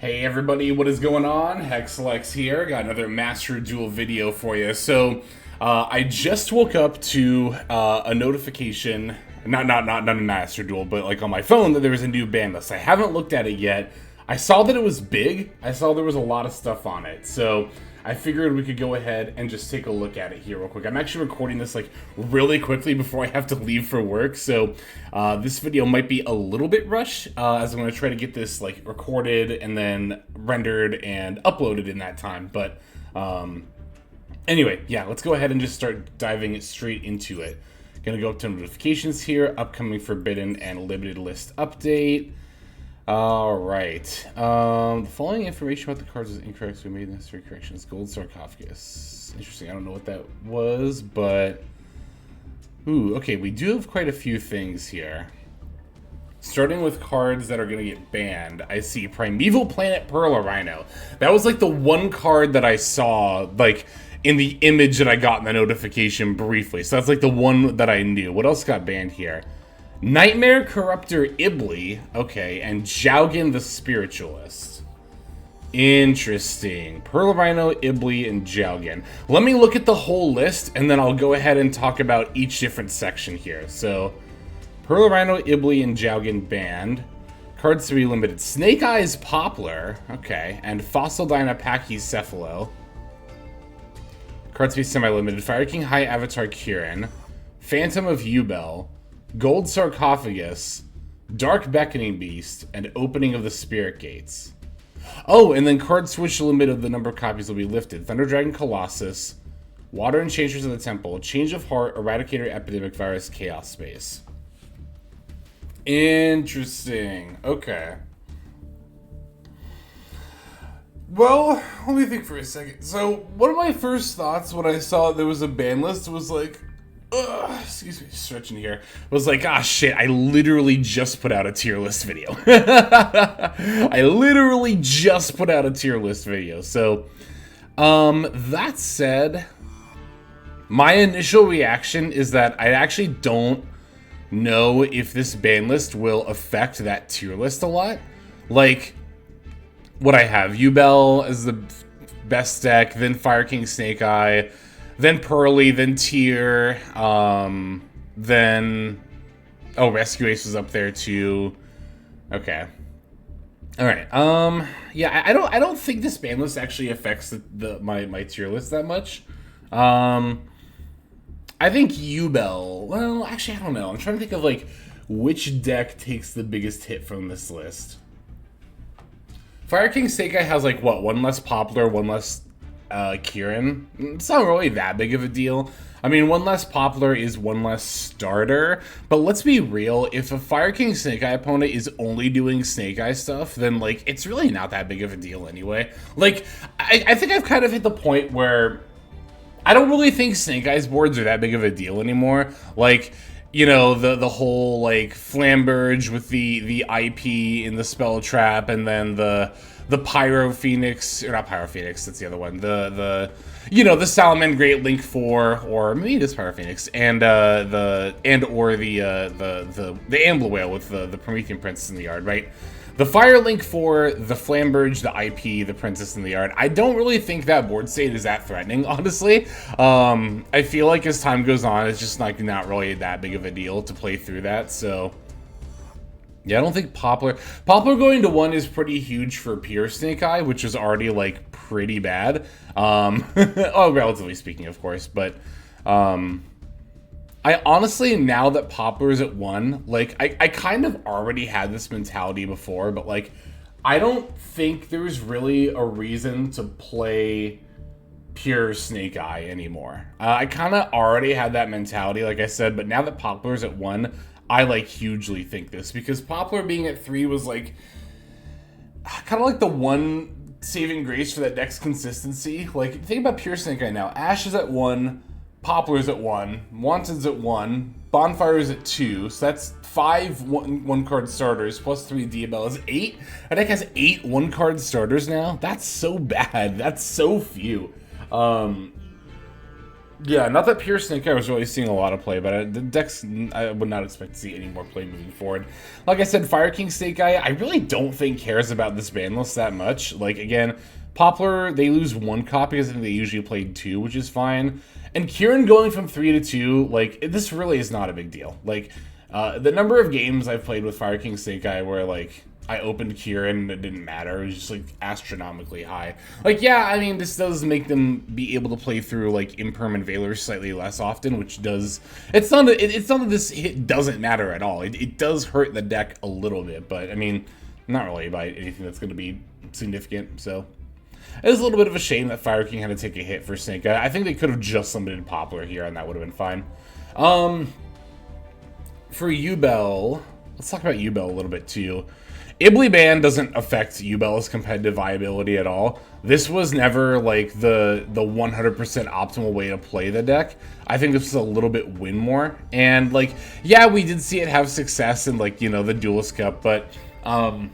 Hey everybody, what is going on? Hexlex here. Got another Master Duel video for you. So, I just woke up to a notification, not a Master Duel, but like on my phone that there was a new ban list. I haven't looked at it yet. I saw that it was big. I saw there was a lot of stuff on it. So, I figured we could go ahead and just take a look at it here real quick. I'm actually recording this like really quickly before I have to leave for work, so this video might be a little bit rushed as I'm going to try to get this like recorded and then rendered and uploaded in that time. But anyway, yeah, let's go ahead and just start diving straight into it. Gonna go up to notifications here, upcoming forbidden and limited list update. Alright, the following information about the cards is incorrect, so we made necessary corrections. Gold sarcophagus. Interesting, I don't know what that was, but... Ooh, okay, we do have quite a few things here. Starting with cards that are going to get banned, I see Primeval Planet Pearl Rhino. That was like the one card that I saw, like, in the image that I got in the notification briefly. So that's like the one that I knew. What else got banned here? Nightmare Corruptor Ibli, okay, and Jaugen the Spiritualist. Interesting. Pearl Rhino, Ibli, and Jaugen. Let me look at the whole list, and then I'll go ahead and talk about each different section here. So, Pearl Rhino, Ibli, and Jaugen banned. Cards to be limited. Snake Eyes Poplar, okay, and Fossil Dyna Pachycephalo. Cards to be semi-limited. Fire King High Avatar Kirin. Phantom of Yubel. Gold Sarcophagus, Dark Beckoning Beast, and Opening of the Spirit Gates. Oh, and then card switch limit of the number of copies will be lifted. Thunder Dragon Colossus, Water Enchanters of the Temple, Change of Heart, Eradicator Epidemic Virus, Chaos Space. Interesting. Okay. Well, let me think for a second. So, one of my first thoughts when I saw there was a ban list was like, excuse me, stretching here, was like, ah, shit, I literally just put out a tier list video. I literally just put out a tier list video. So, that said, my initial reaction is that I actually don't know if this ban list will affect that tier list a lot. Like, what I have, Yubel as the best deck, then Fire King Snake Eye, then Pearly, then Tier, then... Oh, Rescue Ace was up there too. Okay. Alright, yeah, I don't think this ban list actually affects my tier list that much. I think Yubel... Well, actually, I don't know. I'm trying to think of, like, which deck takes the biggest hit from this list. Fire King Snake Eye has, like, what? One less Poplar, one less... Kirin. It's not really that big of a deal. I mean, one less Poplar is one less starter, but let's be real, if a Fire King Snake Eye opponent is only doing Snake Eye stuff, then, like, it's really not that big of a deal anyway. Like, I think I've kind of hit the point where I don't really think Snake Eyes boards are that big of a deal anymore. Like, you know, the whole, like, Flamberge with the IP in the Spell Trap, and then the Pyro Phoenix, or not Pyro Phoenix, that's the other one. You know, the Salamangreat Link 4, or maybe it is Pyro Phoenix, and the Ambler Whale with the Promethean Princess in the yard, right? The Fire Link 4, the Flamberge, the IP, the Princess in the yard. I don't really think that board state is that threatening, honestly. I feel like as time goes on, it's just like not really that big of a deal to play through that, so... Yeah, I don't think Poplar going to 1 is pretty huge for pure Snake Eye, which is already, like, pretty bad. Oh, relatively speaking, of course, but, I honestly, now that Poplar is at 1, like, I kind of already had this mentality before, but, like, I don't think there's really a reason to play pure Snake Eye anymore. I kind of already had that mentality, like I said, but now that Poplar is at 1, I, like, hugely think this, because Poplar being at 3 was, like, kind of like the one saving grace for that deck's consistency. Like, think about pure Snake Eye now. Ash is at 1, Poplar's at 1, Wanted's at 1, Bonfire is at 2, so that's 5 one-card starters, plus 3 Diabell is 8. That deck has 8 one-card starters now? That's so bad. That's so few. Yeah, not that Pure Snake I was really seeing a lot of play, but the decks, I would not expect to see any more play moving forward. Like I said, Fire King Snake Eye, I really don't think cares about this ban list that much. Like, again, Poplar, they lose 1 copy because I think they usually played 2, which is fine. And Kieran going from 3 to 2, like, this really is not a big deal. Like, the number of games I've played with Fire King Snake Eye where, like, I opened Kieran and it didn't matter. It was just like astronomically high. Like, yeah, I mean, this does make them be able to play through like Imperm and Valor slightly less often, which does. It's not that this hit doesn't matter at all. It does hurt the deck a little bit, but I mean, not really by anything that's going to be significant. So it is a little bit of a shame that Fire King had to take a hit for Snake. I think they could have just limited Poplar here, and that would have been fine. For Ubel, let's talk about Ubel a little bit too. Ibly ban doesn't affect Ubel's competitive viability at all. This was never like the 100% optimal way to play the deck. I think this was a little bit win more. And like, yeah, we did see it have success in like, you know, the Duelist Cup, but the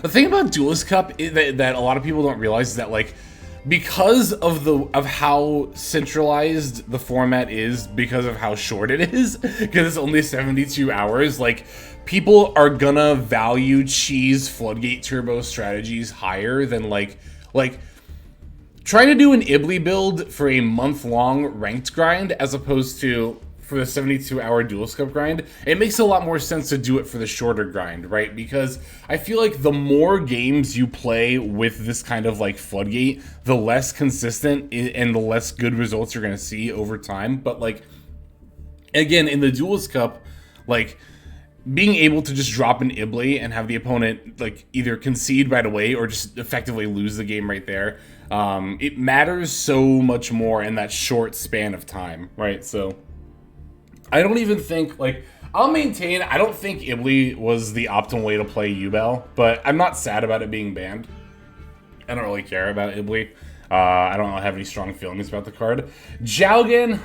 thing about Duelist Cup that a lot of people don't realize is that like, because of how centralized the format is, because of how short it is, because it's only 72 hours, like, people are gonna value cheese floodgate turbo strategies higher than like trying to do an Ibly build for a month-long ranked grind as opposed to for the 72-hour Duelist Cup grind. It makes a lot more sense to do it for the shorter grind, right? Because I feel like the more games you play with this kind of like floodgate, the less consistent and the less good results you're gonna see over time. But like, again, in the Duelist Cup, like, being able to just drop an Ibly and have the opponent like either concede right away or just effectively lose the game right there, it matters so much more in that short span of time, right? So I don't even think, like, I'll maintain, I don't think Ibly was the optimal way to play Ubel, but I'm not sad about it being banned. I don't really care about Ibly. I don't have any strong feelings about the card. Jowgen,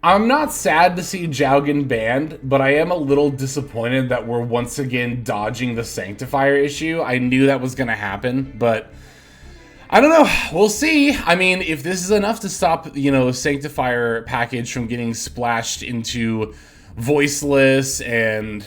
I'm not sad to see Jowgen banned, but I am a little disappointed that we're once again dodging the Sanctifier issue. I knew that was going to happen, but I don't know. We'll see. I mean, if this is enough to stop, you know, Sanctifier package from getting splashed into Voiceless and,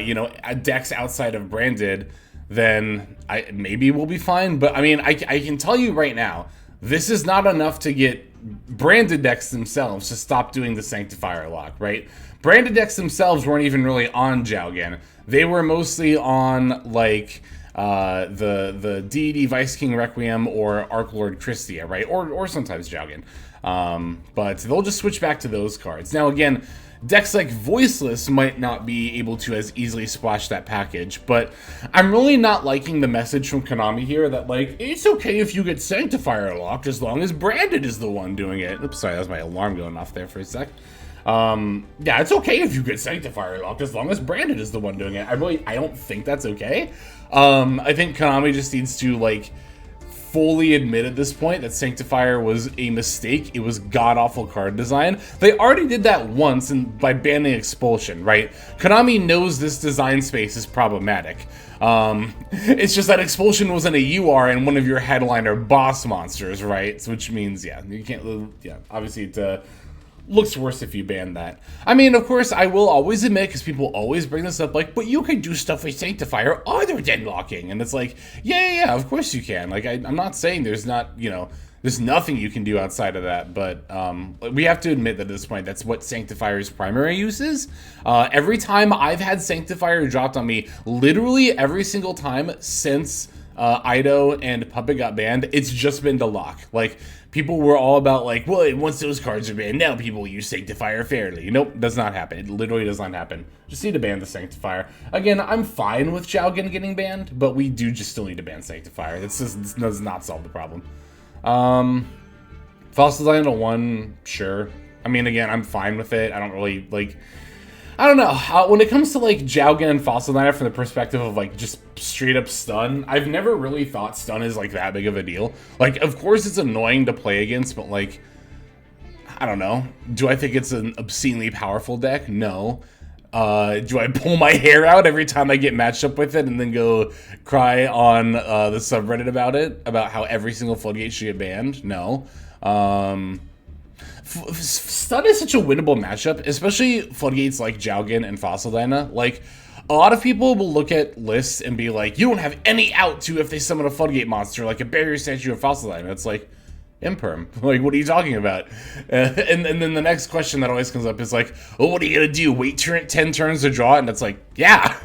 you know, decks outside of Branded, then maybe we'll be fine. But, I mean, I can tell you right now, this is not enough to get Branded decks themselves to stop doing the Sanctifier lock, right? Branded decks themselves weren't even really on Jowgen. They were mostly on, like, the Deity Vice King Requiem or Archlord Christia, right? Or sometimes Jowgen. But they'll just switch back to those cards. Now, again, decks like Voiceless might not be able to as easily splash that package, but I'm really not liking the message from Konami here that, like, it's okay if you get Sanctifier locked as long as Branded is the one doing it. Oops, sorry, that was my alarm going off there for a sec. Yeah, it's okay if you get Sanctifier locked as long as Branded is the one doing it. I don't think that's okay. I think Konami just needs to, like, fully admit at this point that Sanctifier was a mistake. It was god-awful card design. They already did that once by banning Expulsion, right? Konami knows this design space is problematic. It's just that Expulsion wasn't a UR and one of your headliner boss monsters, right? So, which means, yeah, you can't, yeah, obviously it looks worse if you ban that. I mean, of course, I will always admit, because people always bring this up, like, but you can do stuff with Sanctifier other than locking. And it's like, yeah, of course you can. Like, I'm not saying there's not, you know, there's nothing you can do outside of that, but we have to admit that at this point, that's what Sanctifier's primary use is. Every time I've had Sanctifier dropped on me, literally every single time since Ido and Puppet got banned, it's just been to lock. Like, people were all about, like, well, once those cards are banned, now people use Sanctifier fairly. Nope, does not happen. It literally does not happen. Just need to ban the Sanctifier. Again, I'm fine with Jowgen getting banned, but we do just still need to ban Sanctifier. This does not solve the problem. Fossil Dino 1, sure. I mean, again, I'm fine with it. I don't really, like, I don't know. When it comes to, like, Jowgen and Fossil Dino from the perspective of, like, just straight up stun, I've never really thought stun is, like, that big of a deal. Like, of course it's annoying to play against, but, like, I don't know. Do I think it's an obscenely powerful deck? No. Do I pull my hair out every time I get matched up with it and then go cry on the subreddit about it? About how every single floodgate should get banned? No. Stun is such a winnable matchup, especially Floodgates like Jowgen and Fossil Dyna. Like, a lot of people will look at lists and be like, you don't have any out to if they summon a Floodgate monster, like a Barrier Statue or Fossil Dyna. It's like, Imperm. Like, what are you talking about? And then the next question that always comes up is like, oh, what are you gonna do? Wait 10 turns to draw it? And it's like, yeah.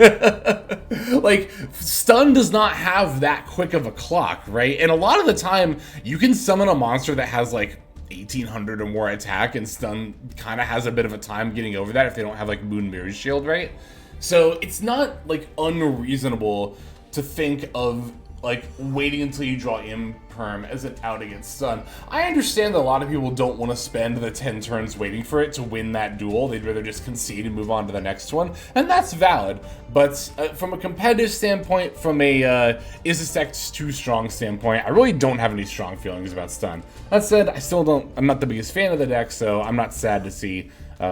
Like, Stun does not have that quick of a clock, right? And a lot of the time, you can summon a monster that has, like, 1800 or more attack, and Stun kind of has a bit of a time getting over that if they don't have, like, Moon Mirror Shield, right? So, it's not, like, unreasonable to think of, like, waiting until you draw Imperm as an out against Stun. I understand that a lot of people don't want to spend the 10 turns waiting for it to win that duel. They'd rather just concede and move on to the next one, and that's valid. But from a competitive standpoint, from a is this deck too strong standpoint, I really don't have any strong feelings about Stun. That said, I'm not the biggest fan of the deck, so I'm not sad to see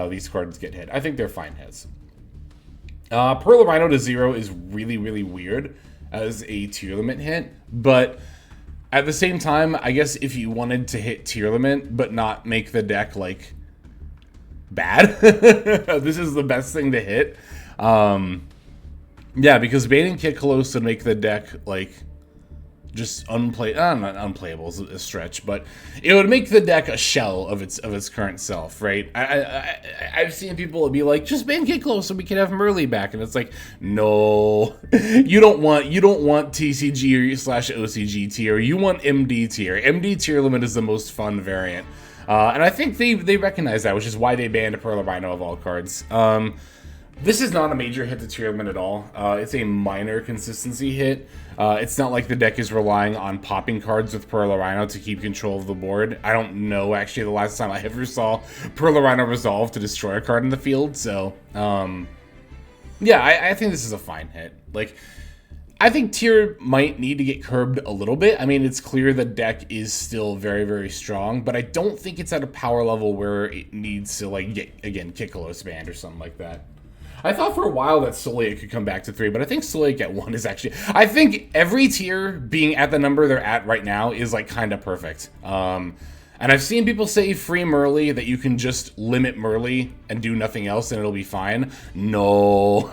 these cards get hit. I think they're fine hits. Pearl Rhino to 0 is really, really weird as a tier limit hit, but at the same time, I guess if you wanted to hit tier limit but not make the deck like bad, this is the best thing to hit. Yeah, because baiting Kikkalos would make the deck like just not unplayable is a stretch, but it would make the deck a shell of its current self, right? I've seen people be like, just ban Kikkalos so we can have Merly back, and it's like, no, you don't want TCG or slash OCG tier, you want MD tier. MD tier limit is the most fun variant, and I think they recognize that, which is why they banned Pearl Rhino of all cards. This is not a major hit to tier limit at all. It's a minor consistency hit. It's not like the deck is relying on popping cards with Pearl Rhino to keep control of the board. I don't know, actually, the last time I ever saw Pearl Rhino resolve to destroy a card in the field. So, yeah, I think this is a fine hit. Like, I think tier might need to get curbed a little bit. I mean, it's clear the deck is still very, very strong, but I don't think it's at a power level where it needs to, like, get, again, Kikkalos banned or something like that. I thought for a while that Soleil could come back to 3, but I think Soleil at 1 is actually... I think every tier being at the number they're at right now is, like, kind of perfect. And I've seen people say free Merly, that you can just limit Merly and do nothing else and it'll be fine. No.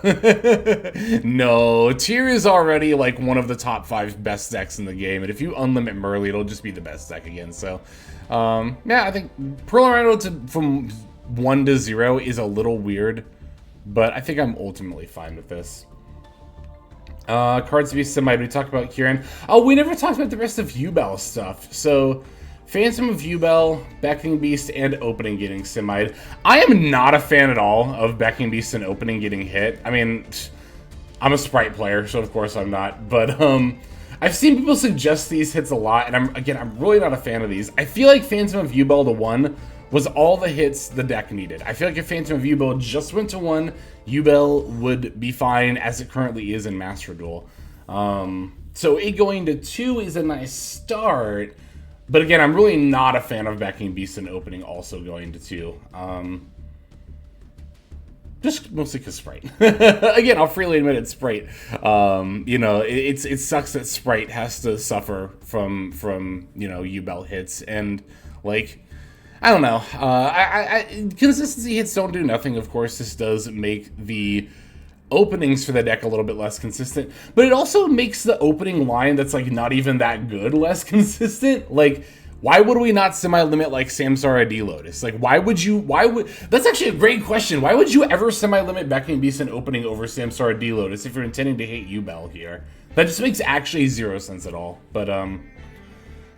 No. Tier is already, like, one of the top 5 best decks in the game, and if you unlimit Merly, it'll just be the best deck again. So, yeah, I think Pearl Rhino from 1 to 0 is a little weird, but I think I'm ultimately fine with this. Cards to be semi. We talked about Kieran. Oh, we never talked about the rest of Yubel stuff. So, Phantom of Yubel, Beckoning Beast, and Opening getting semi'd. I am not a fan at all of Beckoning Beast and Opening getting hit. I mean, I'm a Sprite player, so of course I'm not. But I've seen people suggest these hits a lot, and I'm really not a fan of these. I feel like Phantom of Yubel to 1 was all the hits the deck needed. I feel like if Phantom of Yubel just went to 1, Yubel would be fine as it currently is in Master Duel. So it going to 2 is a nice start, but again, I'm really not a fan of Beckoning Beast and Opening also going to 2. Just mostly because Sprite. Again, I'll freely admit it's Sprite. You know, it sucks that Sprite has to suffer from you know, Yubel hits, and like, I don't know. Consistency hits don't do nothing. Of course, this does make the openings for the deck a little bit less consistent, but it also makes the opening line that's like not even that good less consistent. Like, why would we not semi-limit like Samsara D-Lotus? Like, that's actually a great question. Why would you ever semi-limit Beckoning Beast and Opening over Samsara D-Lotus if you're intending to hate Yubel here? That just makes actually 0 sense at all. But,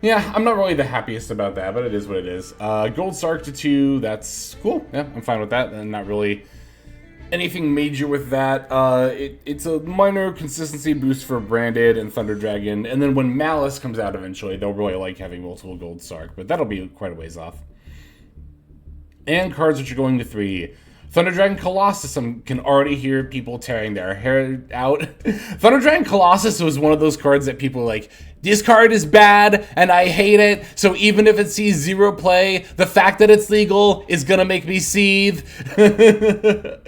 yeah, I'm not really the happiest about that, but it is what it is. Gold Sark to 2, that's cool. Yeah, I'm fine with that, and not really anything major with that. It's a minor consistency boost for Branded and Thunder Dragon, and then when Malice comes out eventually, they'll really like having multiple Gold Sark, but that'll be quite a ways off. And cards which are going to 3. Thunder Dragon Colossus, I can already hear people tearing their hair out. Thunder Dragon Colossus was one of those cards that people like this card is bad and I hate it, so even if it sees 0 play, the fact that it's legal is gonna make me seethe. I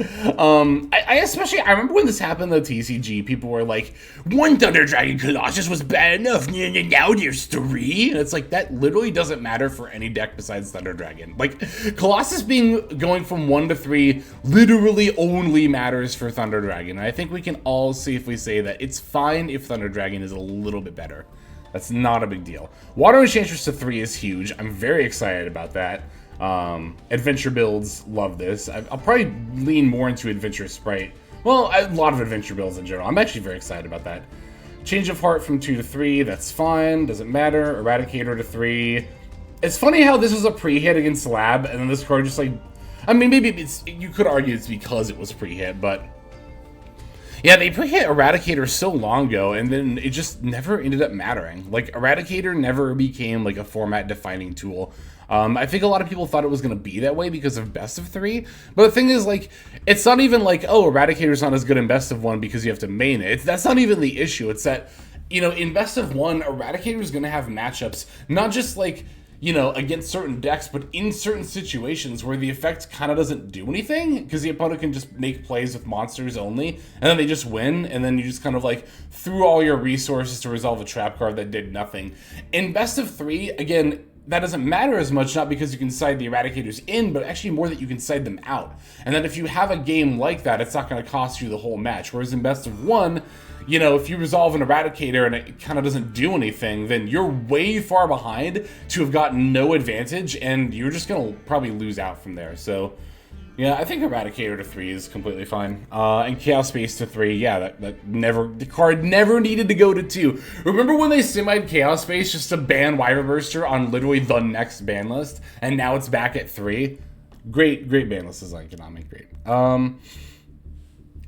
remember when this happened in the TCG, people were like, one Thunder Dragon Colossus was bad enough, now there's 3. And it's like, that literally doesn't matter for any deck besides Thunder Dragon. Like, Colossus going from 1 to 3 literally only matters for Thunder Dragon. And I think we can all safely say that it's fine if Thunder Dragon is a little bit better. That's not a big deal. Water Enchantress to 3 is huge. I'm very excited about that. Adventure builds love this. I'll probably lean more into Adventure Sprite. Well, a lot of Adventure builds in general. I'm actually very excited about that. Change of Heart from 2 to 3, that's fine. Doesn't matter. Eradicator to 3. It's funny how this was a pre-hit against Lab, and then this card just like... I mean, maybe you could argue it's because it was pre-hit, but... Yeah, they pre-hit Eradicator so long ago, and then it just never ended up mattering. Like, Eradicator never became, like, a format-defining tool. I think a lot of people thought it was going to be that way because of Best of 3. But the thing is, like, it's not even like, oh, Eradicator's not as good in Best of 1 because you have to main it. That's not even the issue. It's that, you know, in Best of 1, Eradicator's going to have matchups, not just, like... you know, against certain decks, but in certain situations where the effect kind of doesn't do anything, because the opponent can just make plays with monsters only, and then they just win, and then you just kind of like threw all your resources to resolve a trap card that did nothing. In Best of 3, again, that doesn't matter as much, not because you can side the Eradicators in, but actually more that you can side them out. And then if you have a game like that, it's not going to cost you the whole match. Whereas in Best of 1, you know, if you resolve an Eradicator and it kind of doesn't do anything, then you're way far behind to have gotten no advantage, and you're just going to probably lose out from there. So, yeah, I think Eradicator to 3 is completely fine. And Chaos Space to 3, yeah, the card never needed to go to 2. Remember when they simied Chaos Space just to ban Wyvern Burster on literally the next ban list, and now it's back at 3? Great ban list design, Konami, great.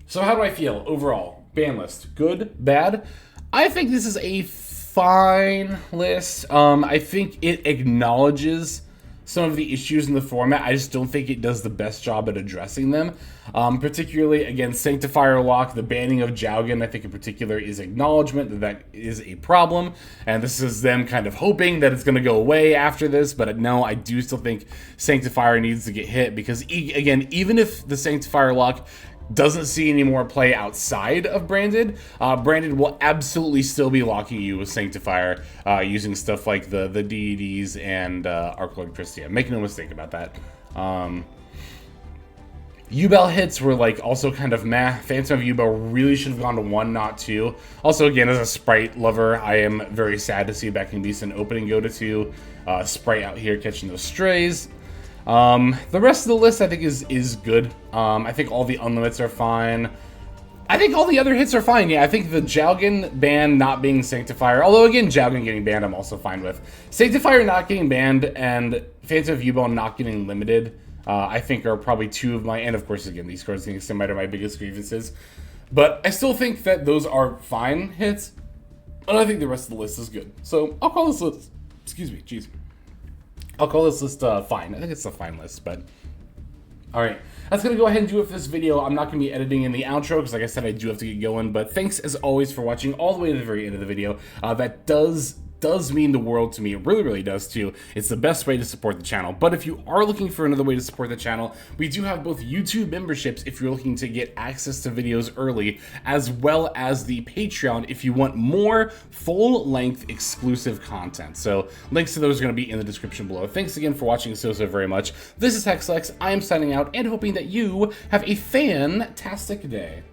So how do I feel overall? Ban list, good, bad? I think this is a fine list. I think it acknowledges some of the issues in the format. I just don't think it does the best job at addressing them. Particularly, again, Sanctifier Lock, the banning of Jowgen, I think in particular, is acknowledgement that that is a problem. And this is them kind of hoping that it's going to go away after this. But no, I do still think Sanctifier needs to get hit. Because, again, even if the Sanctifier Lock doesn't see any more play outside of Branded, Branded will absolutely still be locking you with Sanctifier using stuff like the DEDs and Arclord Christia. Make no mistake about that. Yubel hits were like also kind of meh. Phantom of Yubel really should have gone to 1, not 2. Also, again, as a Sprite lover, I am very sad to see Backing Beast and Opening go to 2. Sprite out here catching those strays. The rest of the list I think is good. I think all the unlimits are fine. I think all the other hits are fine. Yeah, I think the Jowgen ban not being Sanctifier, although again, Jowgen getting banned I'm also fine with. Sanctifier not getting banned and Phantom of Yubel not getting limited, I think are probably 2 of my, and of course again, these cards getting extended are my biggest grievances. But I still think that those are fine hits, and I think the rest of the list is good. So I'll call this list, excuse me, jeez. I'll call this list fine. I think it's a fine list, but... Alright, that's going to go ahead and do it for this video. I'm not going to be editing in the outro, because like I said, I do have to get going. But thanks, as always, for watching all the way to the very end of the video. That does mean the world to me. It really, really does, too. It's the best way to support the channel. But if you are looking for another way to support the channel, we do have both YouTube memberships if you're looking to get access to videos early, as well as the Patreon if you want more full-length exclusive content. So links to those are going to be in the description below. Thanks again for watching so very much. This is Hexlex. I am signing out and hoping that you have a fantastic day.